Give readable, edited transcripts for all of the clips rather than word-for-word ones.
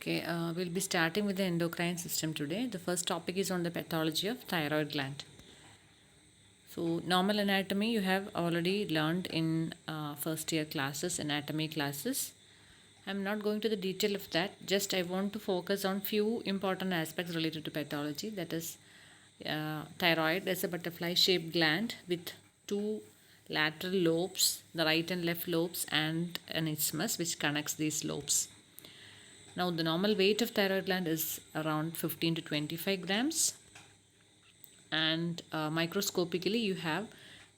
Okay, we'll be starting with the endocrine system today. The first topic is on the pathology of thyroid gland. So, normal anatomy you have already learned in first year classes, anatomy classes. I'm not going to the detail of that. Just I want to focus on few important aspects related to pathology. That is, thyroid is a butterfly-shaped gland with two lateral lobes, the right and left lobes, and an isthmus which connects these lobes. Now, the normal weight of thyroid gland is around 15 to 25 grams, and microscopically, you have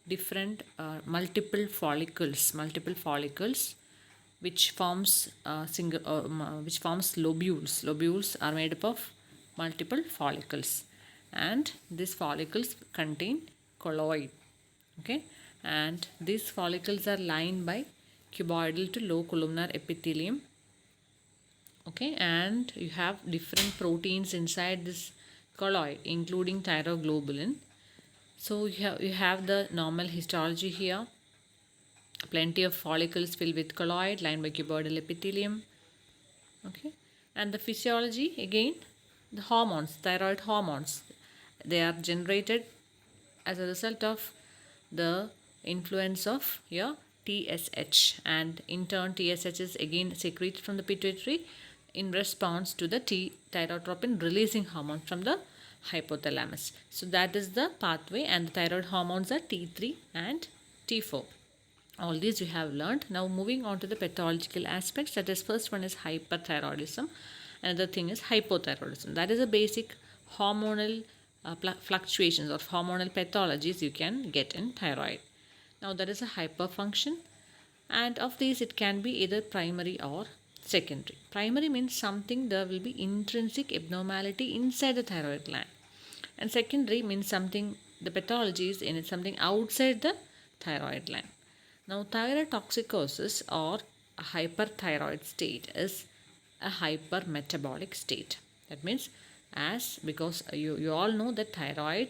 different multiple follicles, which forms which forms lobules. Lobules are made up of multiple follicles, and these follicles contain colloid. Okay, and these follicles are lined by cuboidal to low columnar epithelium. Okay, and you have different proteins inside this colloid, including thyroglobulin. So you have the normal histology here. Plenty of follicles filled with colloid lined by cuboidal epithelium. Okay, and the physiology, again, the hormones, thyroid hormones, they are generated as a result of the influence of your TSH, and in turn TSH is again secreted from the pituitary in response to the thyrotropin releasing hormone from the hypothalamus. So that is the pathway, and the thyroid hormones are T3 and T4. All these you have learned. Now moving on to the pathological aspects. That is, first one is hyperthyroidism, another thing is hypothyroidism. That is a basic hormonal fluctuations or hormonal pathologies you can get in thyroid. Now there is a hyperfunction, and of these it can be either primary or secondary. Primary means something there will be intrinsic abnormality inside the thyroid gland, and secondary means something the pathology is in something outside the thyroid gland. Now, thyrotoxicosis or a hyperthyroid state is a hypermetabolic state. That means, because you all know that thyroid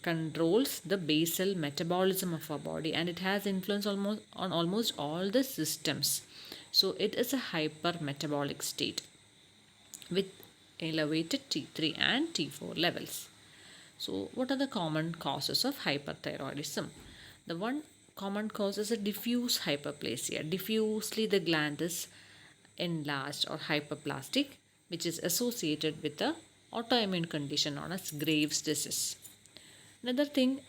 controls the basal metabolism of our body, and it has influence on almost all the systems. So it is a hypermetabolic state with elevated T3 and T4 levels. So what are the common causes of hyperthyroidism? The one common cause is a diffuse hyperplasia. Diffusely the gland is enlarged or hyperplastic, which is associated with the autoimmune condition known as Graves' disease. Another thing,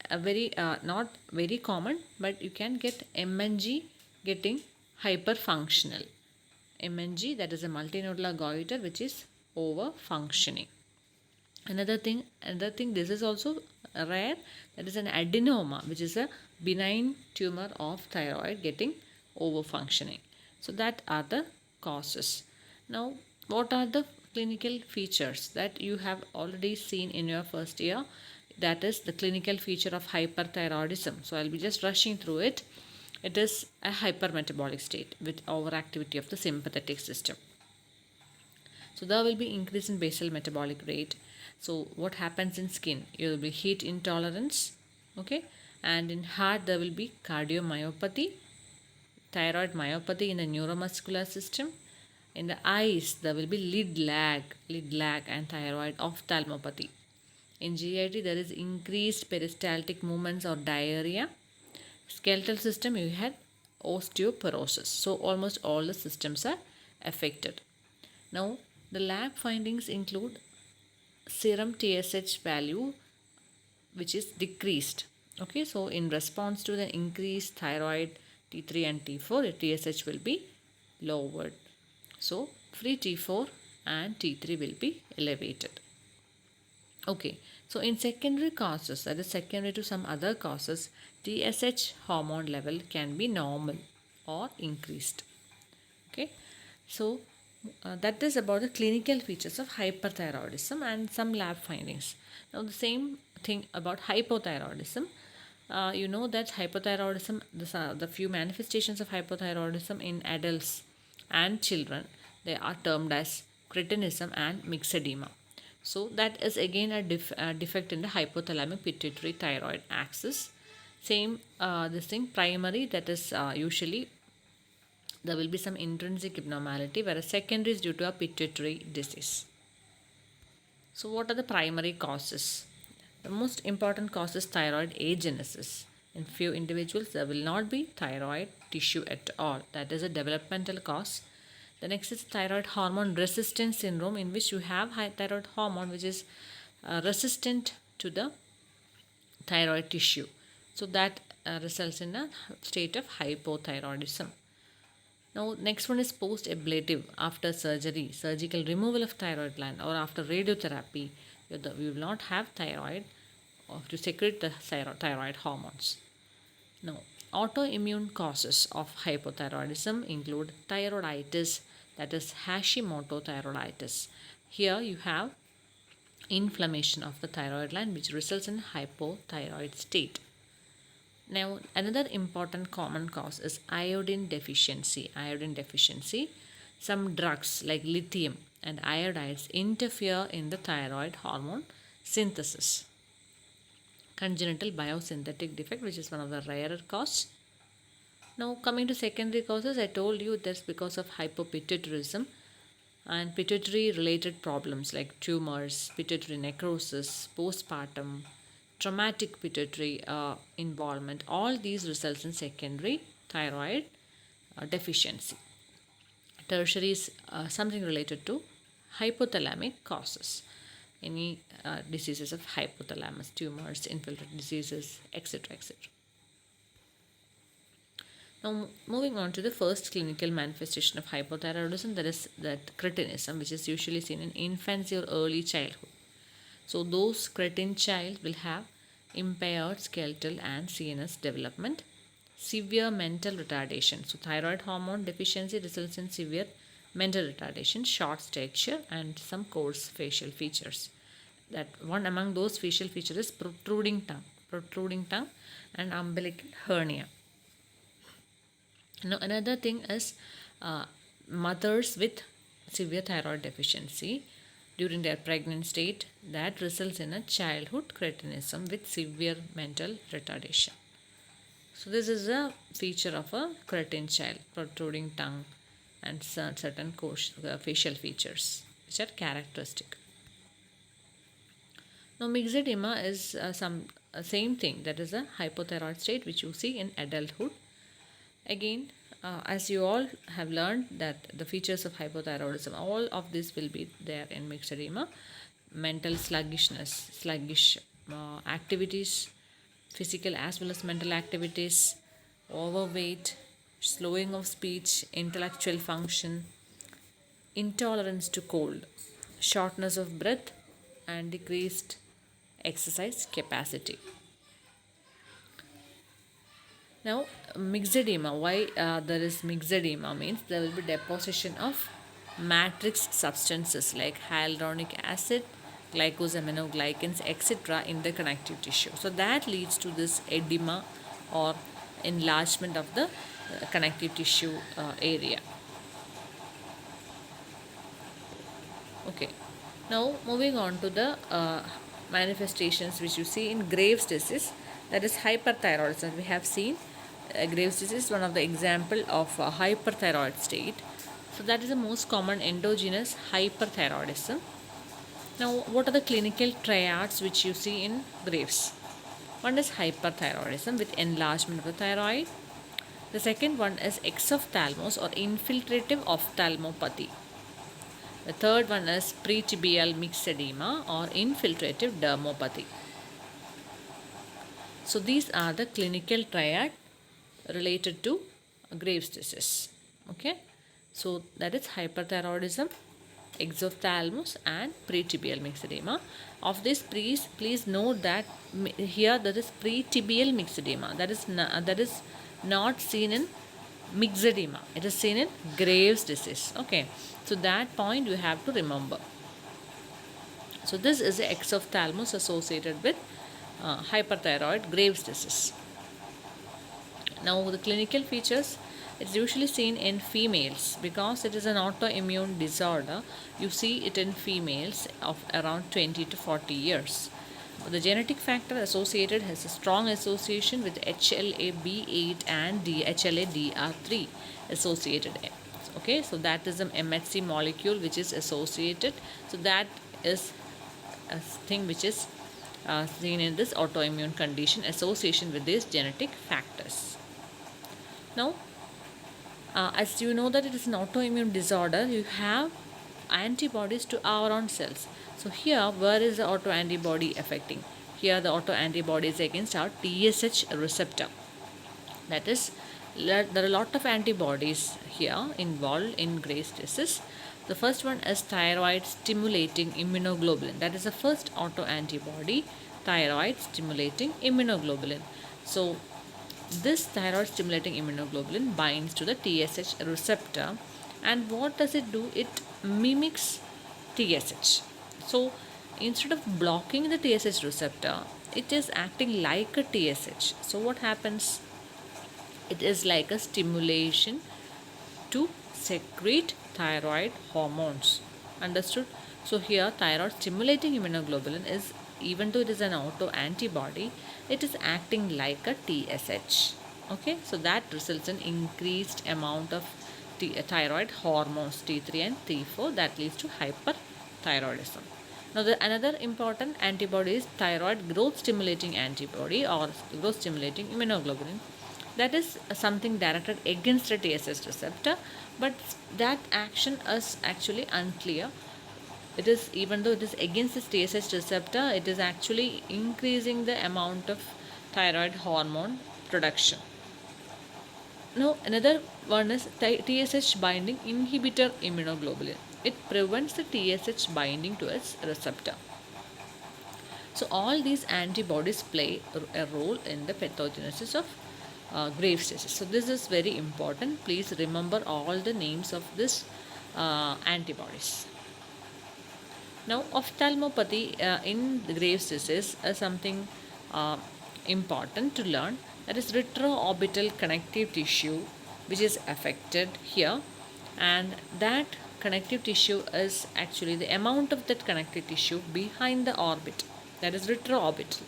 not very common, but you can get MNG getting hyperfunctional. MNG, that is a multinodular goiter, which is over functioning. Another thing, this is also rare, that is an adenoma, which is a benign tumor of thyroid getting over functioning. So that are the causes. Now, what are the clinical features that you have already seen in your first year? That is the clinical feature of hyperthyroidism. So I'll be just rushing through it. It is a hypermetabolic state with overactivity of the sympathetic system. So there will be increase in basal metabolic rate. So what happens in skin? You will be heat intolerance. Okay, and in heart there will be cardiomyopathy, thyroid myopathy in the neuromuscular system. In the eyes there will be lid lag and thyroid ophthalmopathy. In GIT there is increased peristaltic movements or diarrhea. Skeletal system, you had osteoporosis. So almost all the systems are affected. Now the lab findings include serum TSH value which is decreased. Okay, so in response to the increased thyroid T3 and T4, TSH will be lowered. So free T4 and T3 will be elevated. Okay, so in secondary causes, that is secondary to some other causes, TSH hormone level can be normal or increased. Okay, so that is about the clinical features of hyperthyroidism and some lab findings. Now the same thing about hypothyroidism. You know that hypothyroidism, the few manifestations of hypothyroidism in adults and children, they are termed as cretinism and myxedema. So that is again a defect in the hypothalamic pituitary thyroid axis. Same this thing, primary, that is usually there will be some intrinsic abnormality, whereas secondary is due to a pituitary disease. So, what are the primary causes? The most important cause is thyroid agenesis. In few individuals, there will not be thyroid tissue at all. That is a developmental cause. The next is thyroid hormone resistance syndrome, in which you have high thyroid hormone which is resistant to the thyroid tissue. So that results in a state of hypothyroidism. Now, next one is post-ablative, after surgery, surgical removal of thyroid gland, or after radiotherapy, we will not have thyroid or to secrete the thyroid hormones. Now, autoimmune causes of hypothyroidism include thyroiditis, that is Hashimoto thyroiditis. Here you have inflammation of the thyroid gland which results in hypothyroid state. Now, another important common cause is iodine deficiency. Iodine deficiency, some drugs like lithium and iodides interfere in the thyroid hormone synthesis. Congenital biosynthetic defect, which is one of the rarer causes. Now, coming to secondary causes, I told you that's because of hypopituitarism and pituitary related problems like tumors, pituitary necrosis, postpartum, traumatic pituitary involvement. All these results in secondary thyroid deficiency. Tertiary is something related to hypothalamic causes. Any diseases of hypothalamus, tumors, infiltrate diseases, etc. etc. Now, moving on to the first clinical manifestation of hypothyroidism, that is that cretinism, which is usually seen in infancy or early childhood. So, those cretin child will have impaired skeletal and CNS development, severe mental retardation. So, thyroid hormone deficiency results in severe mental retardation, short stature, and some coarse facial features. That one among those facial features is protruding tongue, and umbilical hernia. Now, another thing is mothers with severe thyroid deficiency during their pregnant state, that results in a childhood cretinism with severe mental retardation. So, this is a feature of a cretin child, protruding tongue and certain facial features which are characteristic. Now, myxedema is same thing, that is a hypothyroid state which you see in adulthood. Again, as you all have learned that the features of hypothyroidism, all of this will be there in myxedema. Mental sluggishness, sluggish activities, physical as well as mental activities, overweight, slowing of speech, intellectual function, intolerance to cold, shortness of breath, and decreased exercise capacity. Now, myxedema, why there is myxedema means there will be deposition of matrix substances like hyaluronic acid, glycosaminoglycans, etc. in the connective tissue. So, that leads to this edema or enlargement of the connective tissue area. Okay. Now, moving on to the manifestations which you see in Graves' disease, that is hyperthyroidism. We have seen Graves' disease is one of the example of hyperthyroid state. So that is the most common endogenous hyperthyroidism. Now, what are the clinical triads which you see in Graves'? One is hyperthyroidism with enlargement of the thyroid. The second one is exophthalmos or infiltrative ophthalmopathy. The third one is pretibial myxedema or infiltrative dermopathy. So these are the clinical triad related to Graves' disease. Okay. So that is hyperthyroidism, exophthalmos, and pretibial myxedema. Of this, please note that here there is pretibial myxedema. That is not seen in myxedema. It is seen in Graves' disease. Okay. So that point you have to remember. So this is the exophthalmos associated with hyperthyroid Graves' disease. Now the clinical features, it's usually seen in females because it is an autoimmune disorder. You see it in females of around 20 to 40 years. The genetic factor associated has a strong association with HLA-B8 and HLA-DR3. associated. Okay, so that is the MHC molecule which is associated. So that is a thing which is seen in this autoimmune condition, association with these genetic factors. Now, as you know that it is an autoimmune disorder, you have antibodies to our own cells. So here, where is the autoantibody affecting? Here, the autoantibody is against our TSH receptor. That is, there are a lot of antibodies here involved in Graves' disease. The first one is thyroid stimulating immunoglobulin. That is the first autoantibody, thyroid stimulating immunoglobulin. So this thyroid stimulating immunoglobulin binds to the TSH receptor, and what does it do? It mimics TSH. So instead of blocking the TSH receptor, it is acting like a TSH. So what happens? It is like a stimulation to secrete thyroid hormones. Understood? So here thyroid stimulating immunoglobulin is, even though it is an autoantibody, it is acting like a TSH. Okay, so that results in increased amount of thyroid hormones T3 and T4, that leads to hyperthyroidism. Now another important antibody is thyroid growth stimulating antibody or growth stimulating immunoglobulin. That is something directed against the TSH receptor, but that action is actually unclear. It is, even though it is against this TSH receptor, it is actually increasing the amount of thyroid hormone production. Now another one is TSH binding inhibitor immunoglobulin. It prevents the TSH binding to its receptor. So all these antibodies play a role in the pathogenesis of Graves' disease. So this is very important. Please remember all the names of this antibodies. Now ophthalmopathy in the Graves' disease is something important to learn. That is retroorbital connective tissue which is affected here, and that connective tissue is actually the amount of that connective tissue behind the orbit, that is retroorbital.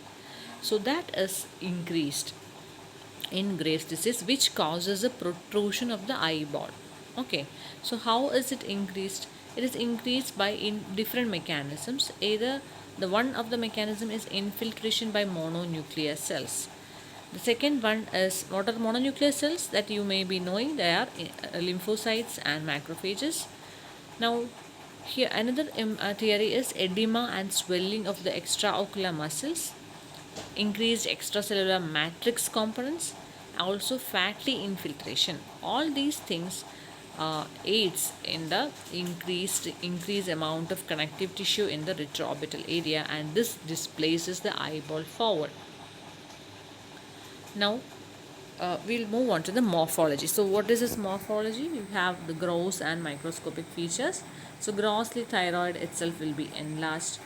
So that is increased in Graves' disease, which causes a protrusion of the eyeball. Okay, so how is it increased? It is increased by in different mechanisms. Either the one of the mechanism is infiltration by mononuclear cells. The second one is, what are mononuclear cells that you may be knowing? They are lymphocytes and macrophages. Now here another theory is edema and swelling of the extraocular muscles, increased extracellular matrix components, also fatty infiltration. All these things aids in the increased amount of connective tissue in the retroorbital area, and this displaces the eyeball forward. Now we'll move on to the morphology. So what is this morphology? We have the gross and microscopic features. So grossly, thyroid itself will be enlarged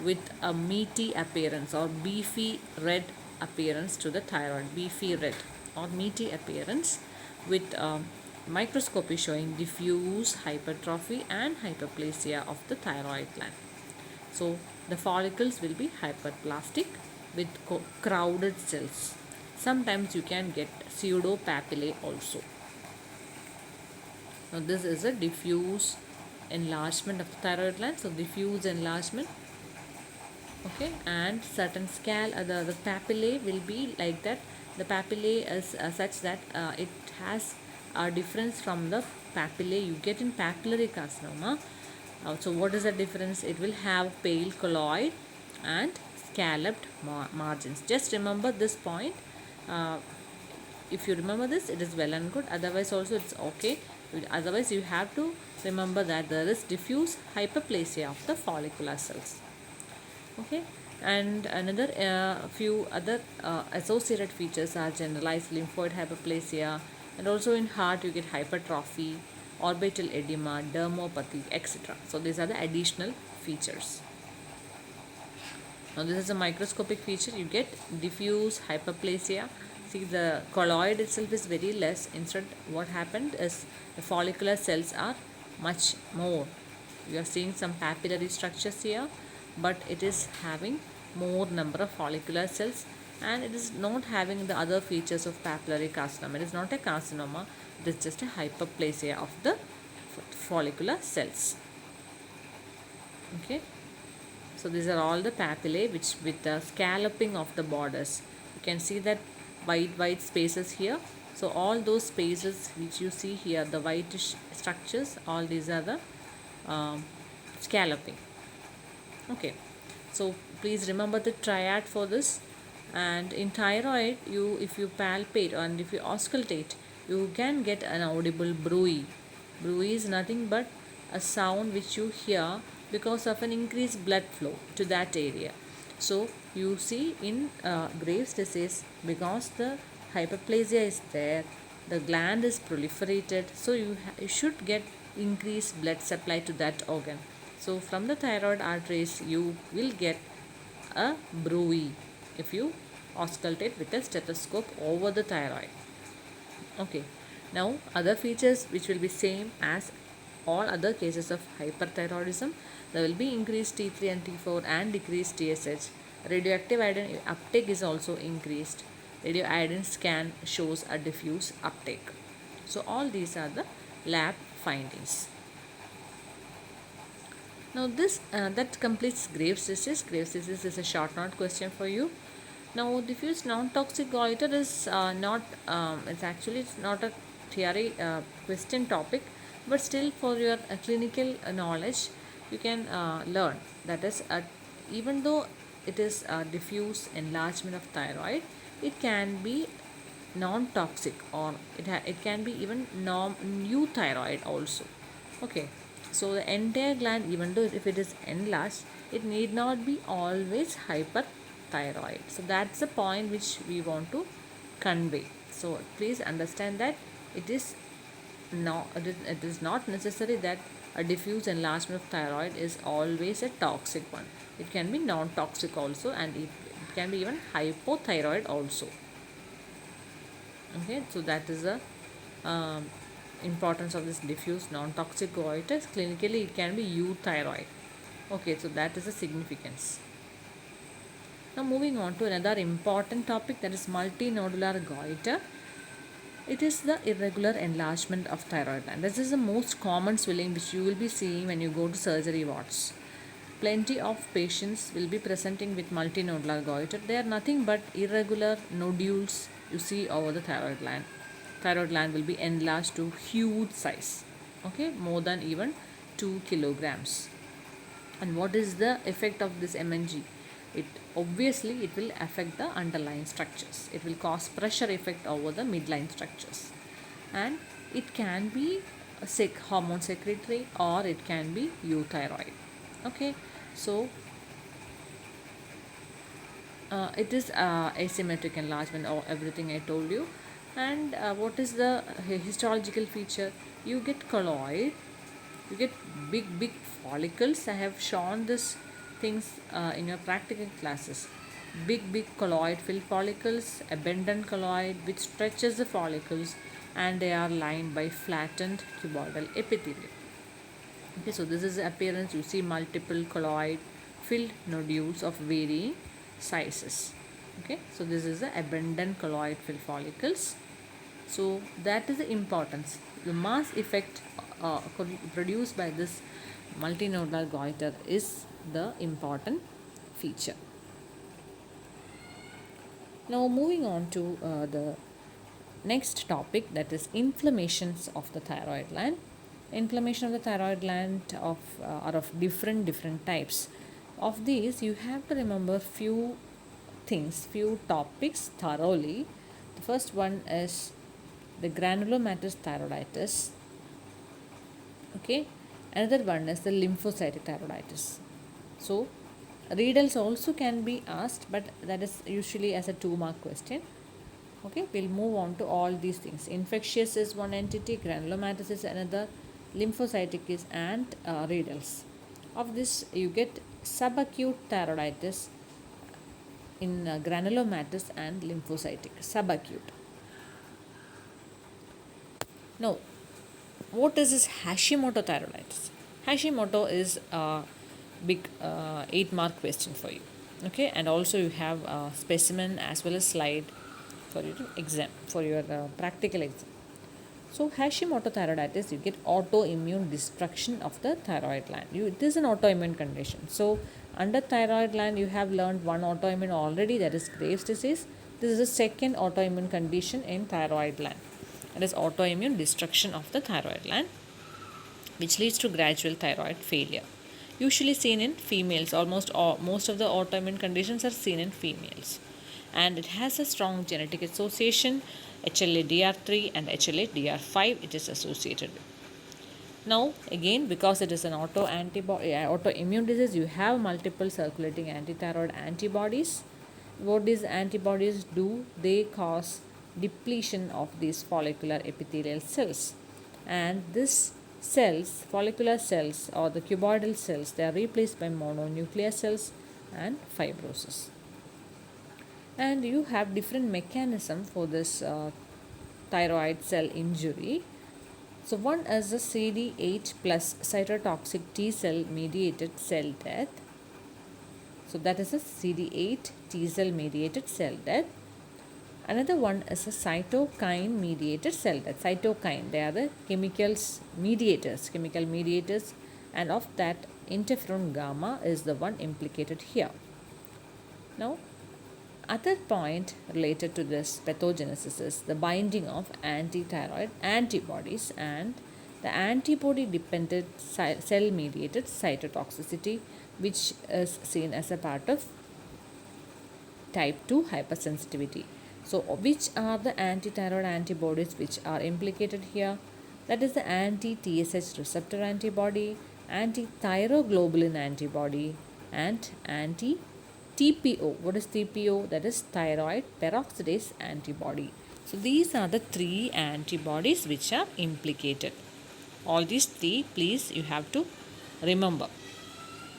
with a meaty appearance or beefy red appearance to the thyroid, beefy red or meaty appearance, with microscopy showing diffuse hypertrophy and hyperplasia of the thyroid gland. So the follicles will be hyperplastic with crowded cells. Sometimes you can get pseudopapillae also. Now this is a diffuse enlargement of the thyroid gland. So diffuse enlargement. Okay, and certain the papillae will be like that. The papillae is such that it has a difference from the papillae you get in papillary carcinoma. So what is the difference? It will have pale colloid and scalloped margins. Just remember this point. If you remember this, it is well and good. Otherwise also it's okay. Otherwise you have to remember that there is diffuse hyperplasia of the follicular cells. Okay, and another few other associated features are generalized lymphoid hyperplasia, and also in heart you get hypertrophy, orbital edema, dermopathy, etc. So these are the additional features. Now this is a microscopic feature. You get diffuse hyperplasia. See, the colloid itself is very less. Instead, what happened is the follicular cells are much more. You are seeing some papillary structures here, but it is having more number of follicular cells and it is not having the other features of papillary carcinoma. It is not a carcinoma, it is just a hyperplasia of the follicular cells. Okay, so these are all the papillae which with the scalloping of the borders. You can see that white spaces here. So all those spaces which you see here, the whitish structures, all these are the scalloping. Okay, so please remember the triad for this. And in thyroid, you if you palpate and if you auscultate, you can get an audible bruit. Bruit is nothing but a sound which you hear because of an increased blood flow to that area. So you see in Graves' disease, because the hyperplasia is there, the gland is proliferated, so you should get increased blood supply to that organ. So from the thyroid arteries, you will get a bruit if you auscultate with a stethoscope over the thyroid. Okay, now other features which will be same as all other cases of hyperthyroidism. There will be increased T3 and T4 and decreased TSH. Radioactive iodine uptake is also increased. Radioiodine scan shows a diffuse uptake. So all these are the lab findings. Now this that completes Graves' disease. Graves' disease is a short note question for you. Now diffuse non-toxic goiter is it's not a theory question topic, but still for your clinical knowledge, you can learn that is even though it is diffuse enlargement of thyroid, it can be non-toxic, or it can be even euthyroid also. Okay, so the entire gland, even though if it is enlarged, it need not be always hyperthyroid. So that's the point which we want to convey. So please understand that it is it is not necessary that a diffuse enlargement of thyroid is always a toxic one. It can be non-toxic also, and it can be even hypothyroid also. Okay, so that is the importance of this diffuse non-toxic goiter. Clinically it can be euthyroid. Okay, so that is the significance. Now moving on to another important topic, that is multinodular goiter. It is the irregular enlargement of thyroid gland. This is the most common swelling which you will be seeing when you go to surgery wards. Plenty of patients will be presenting with multinodular goiter. They are nothing but irregular nodules you see over the thyroid gland. Thyroid gland will be enlarged to huge size, okay, more than even 2 kilograms. And what is the effect of this MNG? It obviously it will affect the underlying structures. It will cause pressure effect over the midline structures, and it can be a hormone secretory, or it can be euthyroid. Okay, so it is asymmetric enlargement or everything I told you. And what is the histological feature? You get colloid, you get big follicles. I have shown this things in your practical classes. Big colloid filled follicles, abundant colloid which stretches the follicles, and they are lined by flattened cuboidal epithelium. Okay, so this is the appearance. You see multiple colloid filled nodules of varying sizes. Okay, so this is the abundant colloid filled follicles. So that is the importance. The mass effect produced by this multinodular goiter is the important feature. Now moving on to the next topic, that is inflammations of the thyroid gland. Inflammation of the thyroid gland are of different types. Of these, you have to remember few things, few topics thoroughly. The first one is the granulomatous thyroiditis. Okay, another one is the lymphocytic thyroiditis. So Riddles also can be asked, but that is usually as a 2-mark question. Okay, we'll move on to all these things. Infectious is one entity, granulomatous is another, lymphocytic is, and Riddles. Of this, you get subacute thyroiditis in granulomatous and lymphocytic. Subacute. Now, what is this Hashimoto thyroiditis? Hashimoto is a big 8-mark question for you. Okay, and also you have a specimen as well as slide for your exam, for your practical exam. So Hashimoto thyroiditis, you get autoimmune destruction of the thyroid gland. It is an autoimmune condition. So under thyroid gland, you have learned one autoimmune already, that is Graves' disease. This is the second autoimmune condition in thyroid gland. It is autoimmune destruction of the thyroid gland, which leads to gradual thyroid failure. Usually seen in females, most of the autoimmune conditions are seen in females. And it has a strong genetic association, HLA-DR3 and HLA-DR5 it is associated with. Now, again, because it is an autoimmune disease, you have multiple circulating antithyroid antibodies. What these antibodies do, they cause depletion of these follicular epithelial cells. And this cells, follicular cells or the cuboidal cells, they are replaced by mononuclear cells and fibrosis. And you have different mechanism for this thyroid cell injury. So one is the CD8 plus cytotoxic T cell mediated cell death. So that is a CD8 T cell mediated cell death. Another one is a cytokine mediated cell death. Cytokine, they are the chemical mediators, and of that interferon gamma is the one implicated here. Now, other point related to this pathogenesis is the binding of anti-thyroid antibodies and the antibody dependent cell mediated cytotoxicity, which is seen as a part of type 2 hypersensitivity. So which are the anti-thyroid antibodies which are implicated here? That is the anti-TSH receptor antibody, anti-thyroglobulin antibody, and anti-TPO. What is TPO? That is thyroid peroxidase antibody. So these are the three antibodies which are implicated. All these three, please, you have to remember.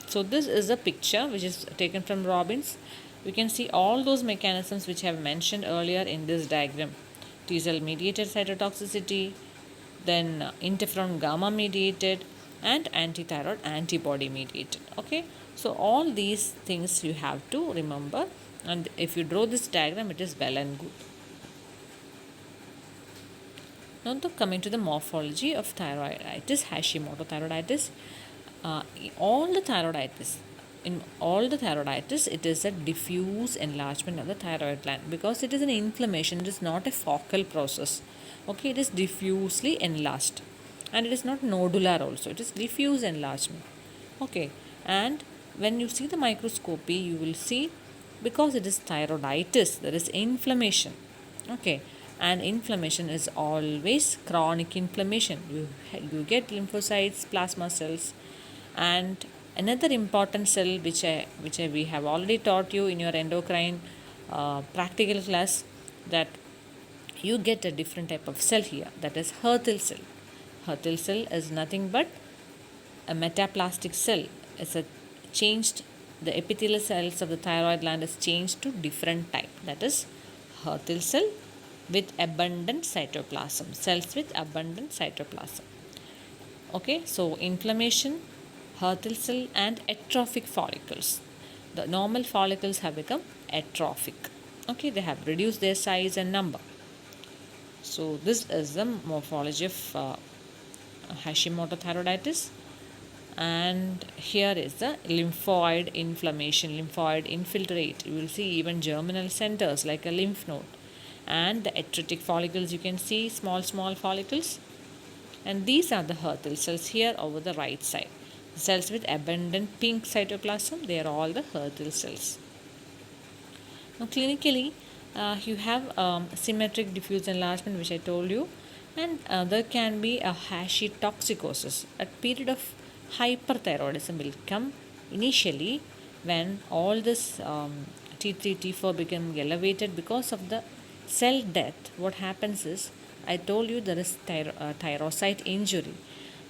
So this is a picture which is taken from Robbins. You can see all those mechanisms which I have mentioned earlier in this diagram. T cell mediated cytotoxicity, then interferon gamma mediated, and antithyroid antibody mediated. Okay, so all these things you have to remember, and if you draw this diagram, it is well and good. Now, coming to the morphology of thyroiditis, Hashimoto thyroiditis, all the thyroiditis, in all the thyroiditis, it is a diffuse enlargement of the thyroid gland because it is an inflammation. It is not a focal process. Okay, it is diffusely enlarged, and it is not nodular also. It is diffuse enlargement. Okay, and when you see the microscopy, you will see because it is thyroiditis, there is inflammation. Okay, and inflammation is always chronic inflammation. You get lymphocytes, plasma cells, and another important cell which we have already taught you in your endocrine practical class, that you get a different type of cell here, that is Hürthle cell. Hürthle cell is nothing but a metaplastic cell. It's a changed, the epithelial cells of the thyroid gland is changed to different type, that is Hürthle cell with abundant cytoplasm, cells with abundant cytoplasm. Okay, so inflammation, Hürthle cell, and atrophic follicles. The normal follicles have become atrophic. Okay, they have reduced their size and number. So this is the morphology of Hashimoto thyroiditis. And here is the lymphoid inflammation, lymphoid infiltrate. You will see even germinal centers like a lymph node. And the atretic follicles, you can see small follicles. And these are the Hürthle cells here over the right side. The cells with abundant pink cytoplasm, they are all the Hürthle cells. Now clinically, you have symmetric diffuse enlargement, which I told you, and there can be a hashitoxicosis. A period of hyperthyroidism will come initially when all this T3, T4 become elevated because of the cell death. What happens is, I told you there is thyrocyte injury.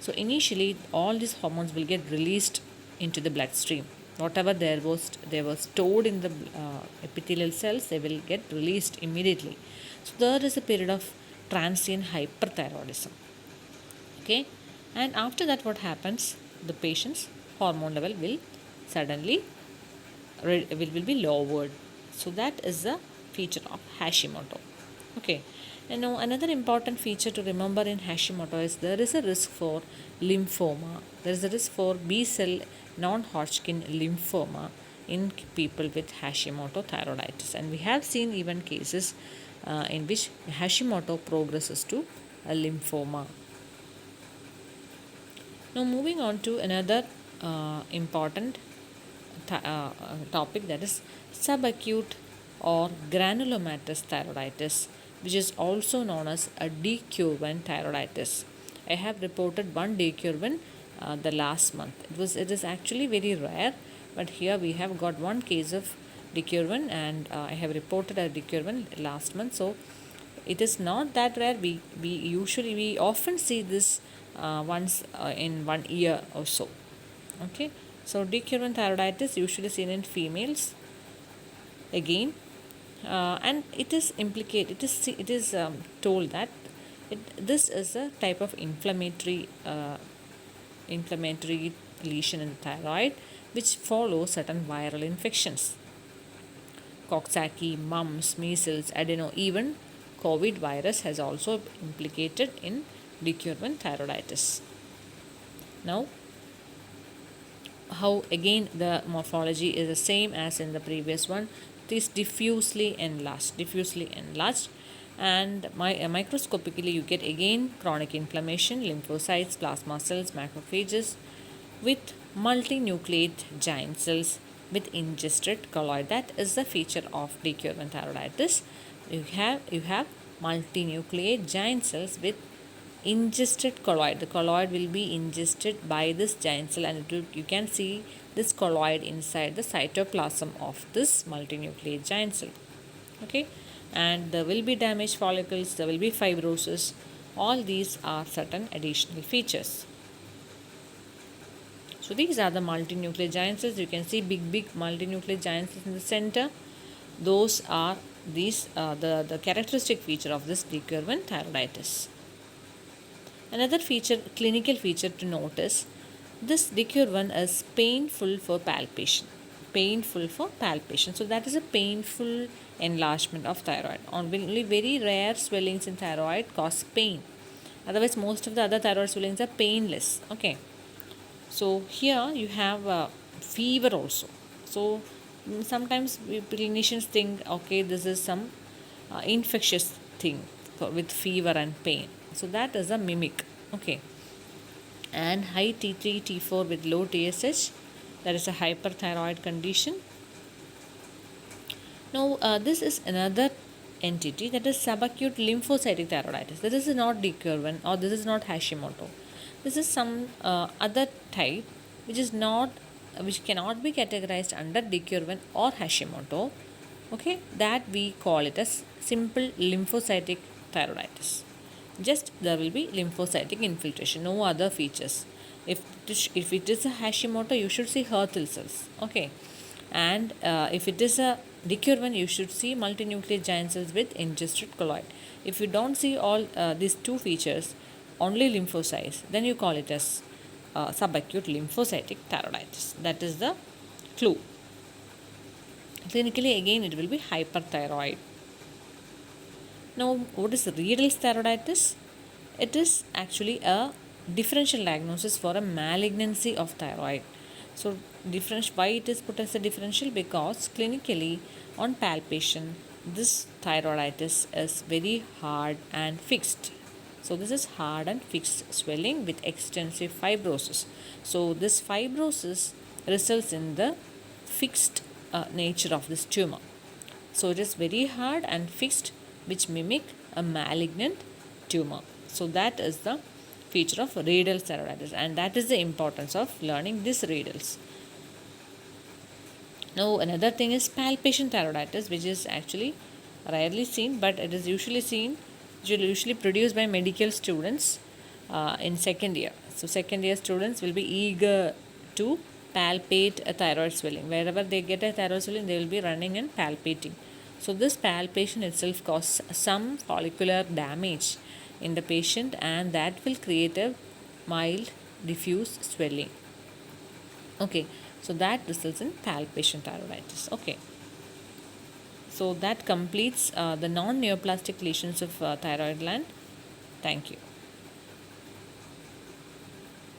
So initially, all these hormones will get released into the bloodstream. Whatever they were stored in the epithelial cells, they will get released immediately. So there is a period of transient hyperthyroidism. Okay, and after that, what happens? The patient's hormone level will suddenly will be lowered. So that is the feature of Hashimoto. Okay. And now another important feature to remember in Hashimoto is there is a risk for lymphoma. There is a risk for B cell non-Hodgkin lymphoma in people with Hashimoto thyroiditis, and we have seen even cases in which Hashimoto progresses to a lymphoma. Now moving on to another important topic, that is subacute or granulomatous thyroiditis, which is also known as a decurvent thyroiditis. I have reported one decurvent the last month. It is actually very rare, but here we have got one case of decurvent, and I have reported a decurvent last month. So it is not that rare. We often see this once in 1 year or so. Okay, so decurvent thyroiditis usually seen in females again, and it is told that this is a type of inflammatory lesion in the thyroid which follows certain viral infections. Coxsackie, mumps, measles, adeno, even COVID virus has also implicated in decurvent thyroiditis. Now, how again the morphology is the same as in the previous one. It is diffusely enlarged, and microscopically you get again chronic inflammation, lymphocytes, plasma cells, macrophages with multinucleate giant cells with ingested colloid. That is the feature of decurvent thyroiditis. You have multinucleate giant cells with ingested colloid. The colloid will be ingested by this giant cell, and you can see this colloid inside the cytoplasm of this multinucleate giant cell. Okay, and there will be damaged follicles, there will be fibrosis. All these are certain additional features. So these are the multinucleate giant cells. You can see big multinucleate giant cells in the center. Those are the characteristic feature of this decurvent thyroiditis. Another clinical feature to notice, this decurvent is painful for palpation. So that is a painful enlargement of thyroid. Only very rare swellings in thyroid cause pain. Otherwise, most of the other thyroid swellings are painless. Okay. So here you have fever also. So sometimes clinicians think, okay, this is some infectious thing with fever and pain. So that is a mimic. Okay. And high T3, T4 with low TSH, that is a hyperthyroid condition. Now this is another entity, that is subacute lymphocytic thyroiditis. This is not decurvent, or this is not Hashimoto. This is some other type which cannot be categorized under decurvent or Hashimoto. Okay, that we call it as simple lymphocytic thyroiditis. Just there will be lymphocytic infiltration, no other features. If it is a Hashimoto, you should see Hürthle cells. Okay, and if it is a decurvent, you should see multinucleate giant cells with ingested colloid. If you don't see all these two features, only lymphocytes, then you call it as subacute lymphocytic thyroiditis. That is the clue. Clinically, again, it will be hyperthyroid. Now, what is Riedel's thyroiditis? It is actually a differential diagnosis for a malignancy of thyroid. So, why it is put as a differential? Because clinically, on palpation, this thyroiditis is very hard and fixed. So, this is hard and fixed swelling with extensive fibrosis. So, this fibrosis results in the fixed nature of this tumor. So, it is very hard and fixed, which mimic a malignant tumor. So, that is the feature of Riedel's thyroiditis, and that is the importance of learning this Riedel's. Now, another thing is palpation thyroiditis, which is actually rarely seen, but it is usually produced by medical students in second year. So, second year students will be eager to palpate a thyroid swelling. Wherever they get a thyroid swelling, they will be running and palpating. So, this palpation itself causes some follicular damage in the patient, and that will create a mild diffuse swelling. Okay, So that results in palpation thyroiditis. Okay. So that completes the non-neoplastic lesions of thyroid gland. Thank you.